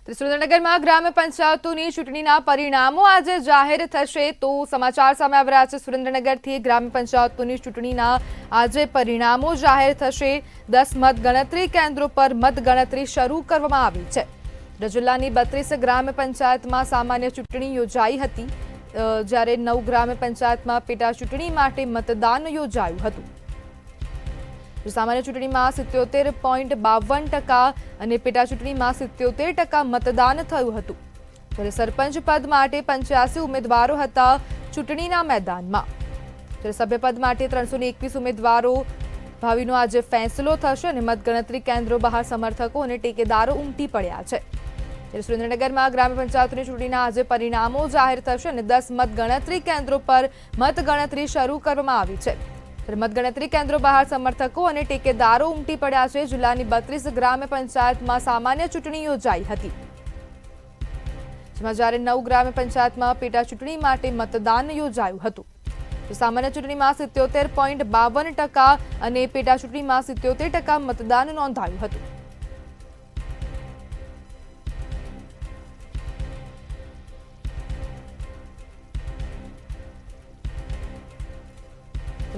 સુરેન્દ્રનગરમાં ગ્રામ પંચાયતોની ચૂંટણીના પરિણામો આજે જાહેર થશે તો સમાચાર સામે આવી રહ્યા છે। સુરેન્દ્રનગરથી ગ્રામ પંચાયતોની ચૂંટણીના આજે પરિણામો જાહેર થશે। 10 મતગણતરી કેન્દ્રો પર મતગણતરી શરૂ કરવામાં આવી છે। જિલ્લાની 32 ગ્રામ પંચાયતમાં સામાન્ય ચૂંટણી યોજાઈ હતી, જ્યારે 9 ગ્રામ પંચાયતમાં પેટા ચૂંટણી માટે મતદાન યોજાયું હતું। સામાન્ય ચૂંટણીમાં 77.52% અને પેટા ચૂંટણીમાં 77% મતદાન થયું હતું, જ્યારે સરપંચ પદ માટે 85 ઉમેદવારો હતા ચૂંટણીના મેદાનમાં, જ્યારે સભ્યપદ માટે 321 ઉમેદવારો ભાવિનો આજે ફેંસલો થશે અને મતગણતરી કેન્દ્રો બહાર સમર્થકો અને ટેકેદારો ઉમટી પડ્યા છે। ત્યારે સુરેન્દ્રનગરમાં ગ્રામ પંચાયતની ચૂંટણીના આજે પરિણામો જાહેર થશે અને 10 મતગણતરી કેન્દ્રો પર મતગણતરી શરૂ કરવામાં આવી છે। મતગણતરી કેન્દ્રો બહાર સમર્થકો અને ટેકેદારો ઉમટી પડ્યા છે। જિલ્લાની 32 ગ્રામ પંચાયતમાં સામાન્ય ચૂંટણી યોજાઈ હતી, જેમાં જ્યારે 9 ગ્રામ પંચાયતમાં પેટા ચૂંટણી માટે મતદાન યોજાયું હતું। સામાન્ય ચૂંટણીમાં 77.52% અને પેટા ચૂંટણીમાં 77% મતદાન નોંધાયું હતું।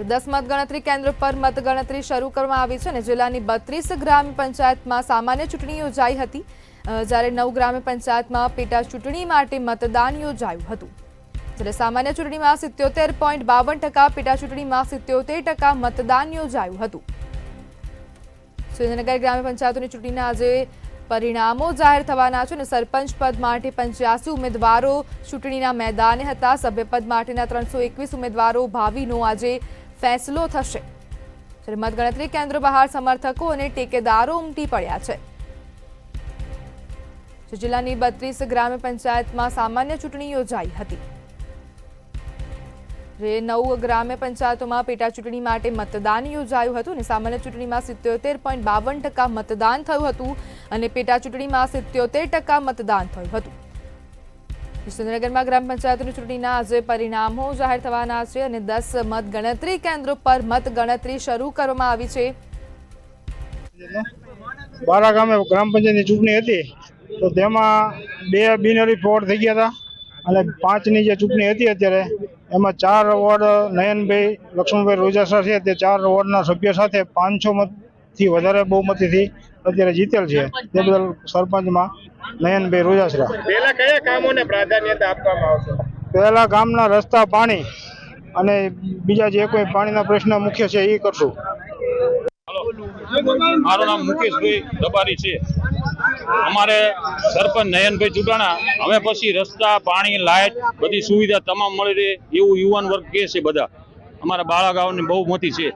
10 મતગણતરી કેન્દ્ર પર મતગણતરી શરૂ કરવામાં આવી છે અને જિલ્લાની 32 ગ્રામ પંચાયતમાં સામાન્ય ચૂંટણી યોજાઈ હતી, જ્યારે 9 ગ્રામ પંચાયતમાં પેટા ચૂંટણી માટે મતદાન યોજાયું હતું, જ્યારે સામાન્ય ચૂંટણીમાં 77.52%, પેટા ચૂંટણીમાં 77% મતદાન યોજાયું હતું। સુરેન્દ્રનગર ગ્રામ પંચાયતોની ચૂંટણીના આજે પરિણામો જાહેર થવાના છે અને સરપંચ પદ માટે 85 ઉમેદવારો ચૂંટણીના મેદાને હતા। સભ્યપદ માટેના 321 ઉમેદવારો ભાવિનો આજે ફેંસલો થશે, જ્યારે મતગણતરી કેન્દ્રો બહાર સમર્થકો અને ટેકેદારો ઉમટી પડ્યા છે। જિલ્લાની 32 ગ્રામ પંચાયતમાં સામાન્ય ચૂંટણી યોજાઈ હતી, 9 ગ્રામ પંચાયતોમાં પેટા ચૂંટણી માટે મતદાન યોજાયું હતું અને સામાન્ય ચૂંટણીમાં 77.52% મતદાન થયું હતું અને પેટા ચૂંટણીમાં 77% મતદાન થયું હતું। સુરેન્દ્રનગરમાં ગ્રામ પંચાયતની ચૂંટણીના આજે પરિણામો જાહેર થવાના છે અને 10 મતગણતરી કેન્દ્રો પર મતગણતરી શરૂ કરવામાં આવી છે। બારા ગામે ગ્રામ પંચાયતની ચૂંટણી હતી તો તેમાં 2 બિનહરીફ વોર્ડ થઈ ગયા હતા અને 5ની જે ચૂંટણી હતી અત્યારે એમાં 4 વોર્ડ નયનભાઈ લક્ષ્મણભાઈ રોજાસરા છે, તે 4 વોર્ડના સભ્ય સાથે 500 મતથી વધારે બહુમતીથી અત્યારે જીતેલ છે। તે બદલ સરપંચમાં નયનભાઈ રોજાસરા। પહેલા કયા કામોને પ્રાધાન્યતા આપવામાં આવશે? પહેલા ગામના રસ્તા, પાણી અને બીજા જે કોઈ પાણીના પ્રશ્ન મુખ્ય છે એ કરશું। મારું નામ મુકેશભાઈ દબારી છે। અમારે સરપંચ નયનભાઈ ચુડાણા હવે પછી રસ્તા, પાણી, લાઇટ બધી સુવિધા તમામ મળી રહે એવું યુવાન વર્ગ કહે છે। બધા અમારા બાળાગાંવની બહુ મોટી છે।